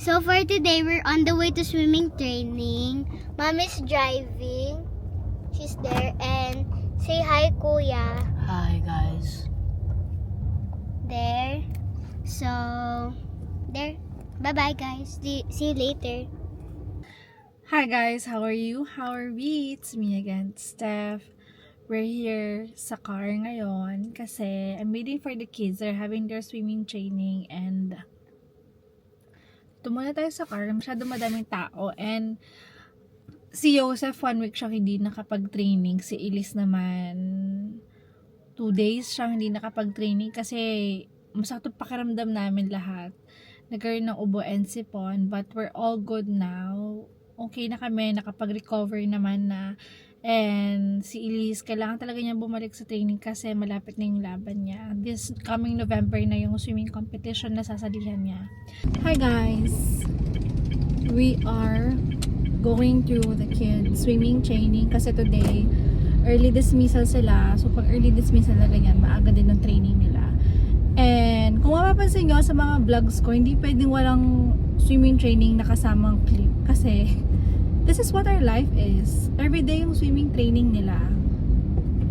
So for today, we're on the way to swimming training. Mom is driving. She's there. And say hi, Kuya. Hi guys. There. So, there. Bye-bye, guys. See you later. Hi guys, how are you? How are we? It's me again, Steph. We're here sa car ngayon kasi I'm waiting for the kids. They're having their swimming training and tumuna tayo sa car. Masyado madaming tao and si Joseph 1 week siya hindi nakapag-training. Si Elise naman 2 days siya hindi nakapag-training kasi masakit pakiramdam namin lahat. Nagkaroon ng ubo and sipon but we're all good now. Okay na kami, nakapag-recover naman na. And si Elise, kailangan talaga niya bumalik sa training kasi malapit na yung laban niya. This coming November na yung swimming competition na sasalihan niya. Hi guys! We are going to the kids swimming training kasi today, early dismissal sila. So pag early dismissal na ganyan, maaga din yung training nila. And kung mapapansin nyo sa mga vlogs ko, hindi pwedeng walang swimming training na kasamang clip kasi this is what our life is. Everyday yung swimming training nila.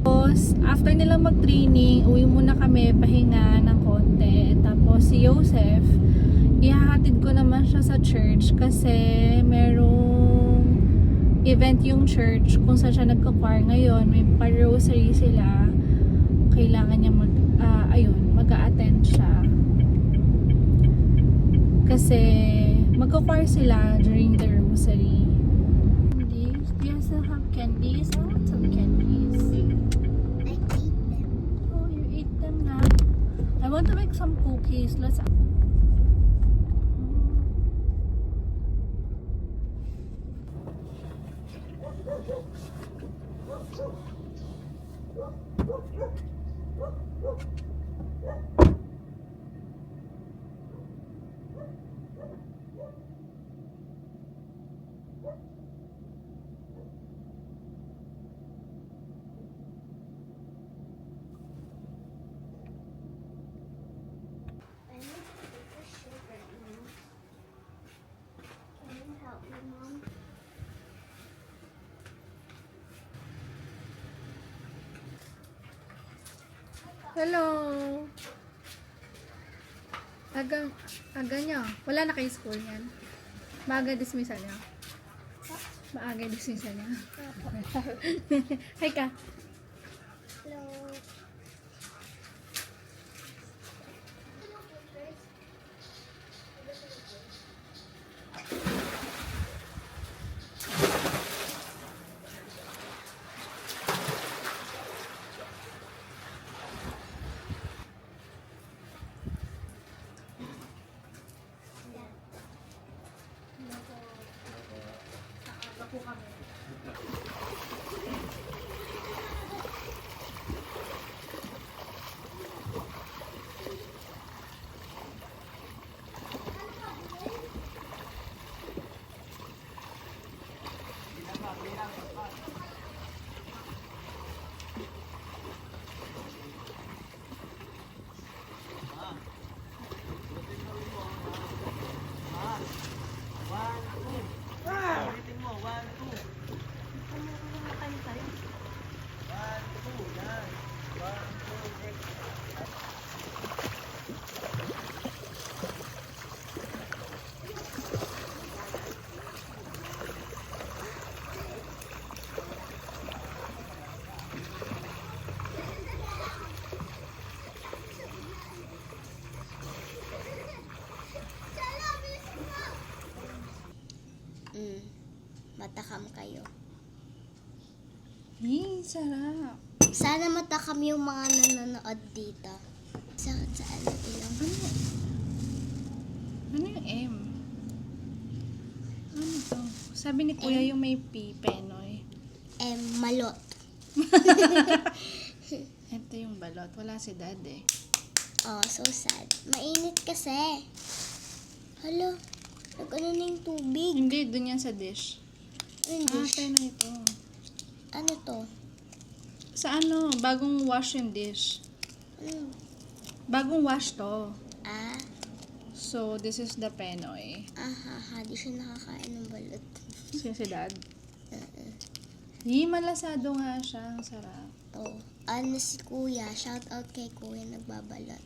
Tapos, after nila mag-training, uwi muna kami, pahinga ng konti. Tapos, si Joseph, ihahatid ko naman siya sa church kasi merong event yung church kung saan siya nagka-choir ngayon. May pa-rosary sila. Kailangan niya mag-a-attend siya. Kasi, magka-choir sila during the rosary. Do you still have candies? I want some candies. I ate them. Oh, you ate them now? I want to make some cookies. Let's... I need to take a shit right now. Can you help me, Mom? Hello! Aga niya. Wala na kayo school yan. Maaga dismissal niya. Maaga dismissal niya. Hi ka. Hello. Matakam kayo. Sarap. Sana matakam yung mga nanonood dito. Sa ano ilang? Ano yung M? Ano to? Sabi ni Kuya yung may P, Penoy. Malot. Ito yung balot. Wala si Dad eh. Oh, so sad. Mainit kasi. Hello. Nag-ano na yung tubig. Hindi, dun yan sa dish. Ano yung dish? Penoy ito. Ano to? Sa ano, bagong wash yung dish. Ano? Bagong wash to. Ah, So, this is the Penoy. Di siya nakakain ng balat. Si Dad. Malasado nga siya. Ang sarap. Oh, si Kuya. Shout out kay Kuya nagbabalat.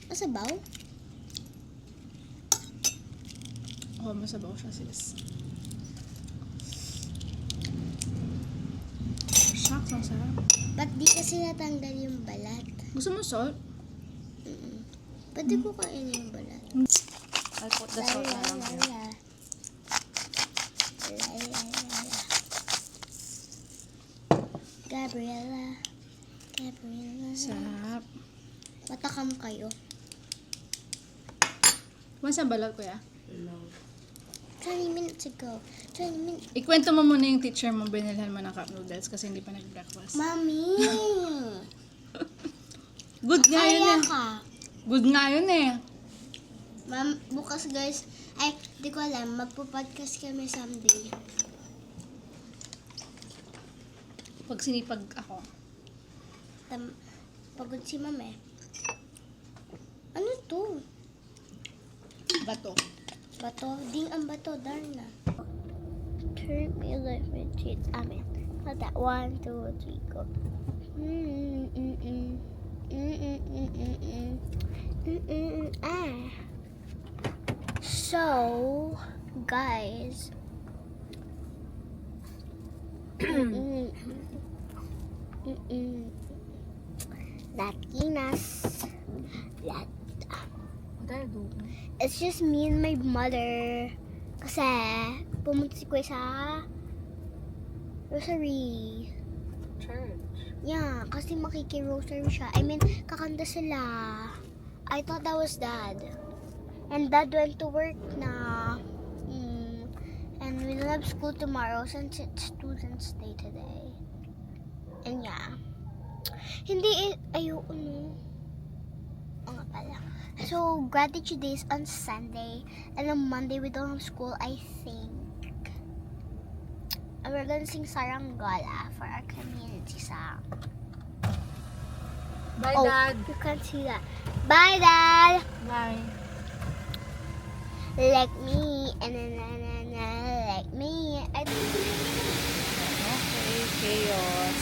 Masabaw? Oh, masabaw siya, sis. Shucks, ang sarap. Ba't di kasi natanggal yung balat? Gusto mo salt? Pwede ko kainin yung balat. I'll put the salt na lang here. Gabriela. Sarap. Matakam kayo. Masa balat, kuya? 20 minutes ago. 20 minutes. Ikwento mo muna yung teacher mo, binilhan mo ng cup noodles kasi hindi pa nag-breakfast. Mami! Good nga yun Kaya eh. ka. Good nga yun eh. Ma'am, bukas guys, di ko alam, magpo-podcast kami someday. Pag sinipag ako. Pagod si ma'am eh. Ano to? Bato. Bato? Ding ang bato, darna. Turn me left with cheat. Amen. Hold that. 1, 2, 3, go. So, guys. Latinas. It's just me and my mother. Kasi, pumunta si Kuya sa Rosary. Church. Yeah, kasi makiki-rosary siya. I mean, kakanta sila. I thought that was Dad. And Dad went to work na. And we don't have school tomorrow since it's Students' Day today. And yeah. Hindi, ayoko no. O nga pala. So, Gratitude Day is on Sunday. And on Monday, we don't have school, I think. And we're gonna sing Saranggola for our community song. Bye, Oh, Dad. you can't see that. Bye, Dad! Bye. Like me, and then like me. Okay, chaos.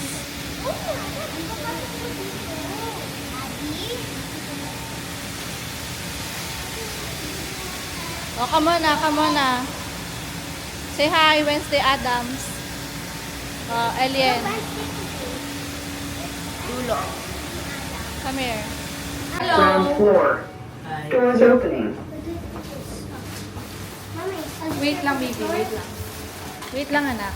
Oh, come on na. Say hi, Wednesday Adams. Alien. Dulo. Come here. Ground floor. Doors opening. Wait lang, baby. Wait lang. Wait lang, anak.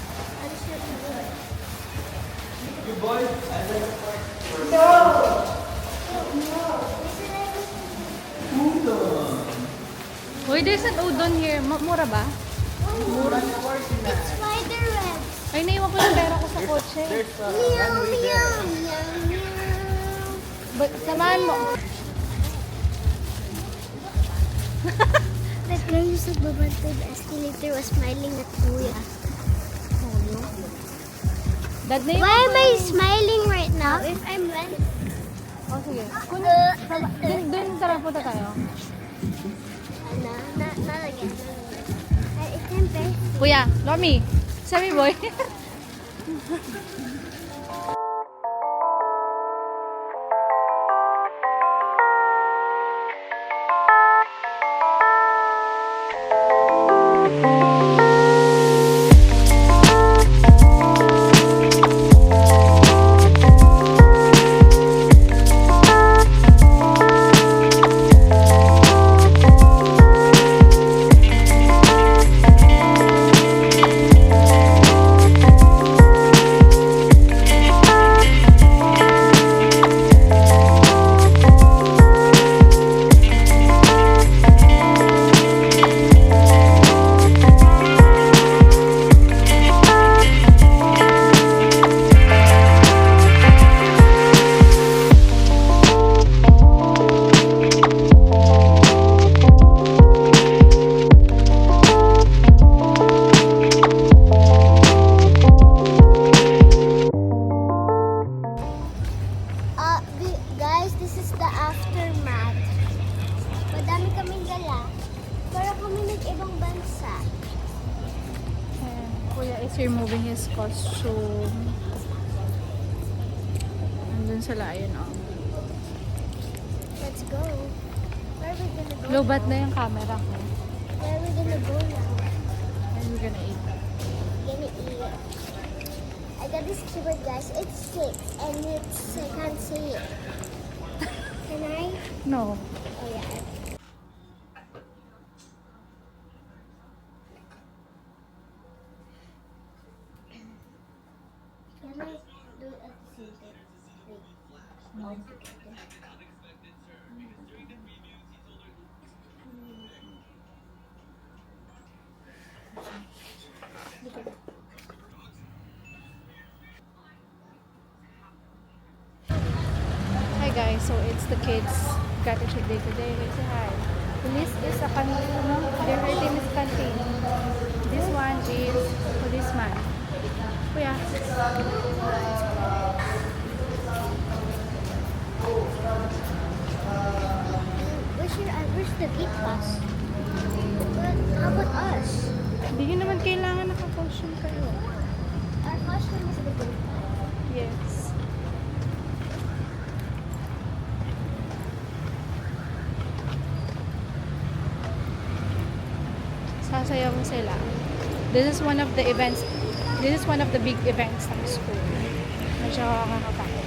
Hoy, there's an udon here. Mura ba? It's spider web. Ay, naiwan ko yung pera ko sa kotse. Meow, meow, meow, meow. But, samahan mo. That girl who's nagbabad to the escalator was smiling at Kuya. Oh, no. Dad, Why naiwan am I smiling right now if I'm running? Oh, sige. Dun, tara, punta tayo. Nalagyan. It's tempe. Kuya, Lomi. Sabi boy. costume. Nandun sila, ayun oh. Let's go. Where are we gonna go? Lobat na yung camera ko. Where are we gonna go now? And we're gonna eat. Gonna eat. I got this keyboard, guys. It's 6 and it's I can't see it. Can I? No. Oh yeah. Can I do it at the same time? Wait. All together. Hi guys, so it's the kids gratitude day today. Say hi. This is a canteen, no? Their name is canteen. This one is policeman. Kuya. Where's the gate pass? But how about us? Hindi nyo naman kailangan naka-costume kayo. Our costume is the gate pass. Yes. Sasayaw sila. This is one of the events. This is one of the big events ng school. Medyo kakapakit.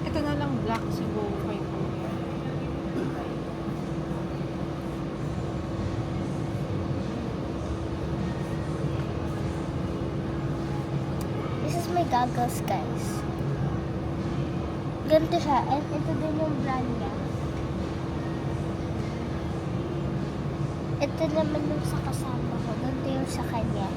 Ito na lang black siguro kay Kuya. This is my goggles, guys. Ganito siya. And ito din yung brand niya. Ito naman yung sa kasama ko. Ganito yung sa kanya.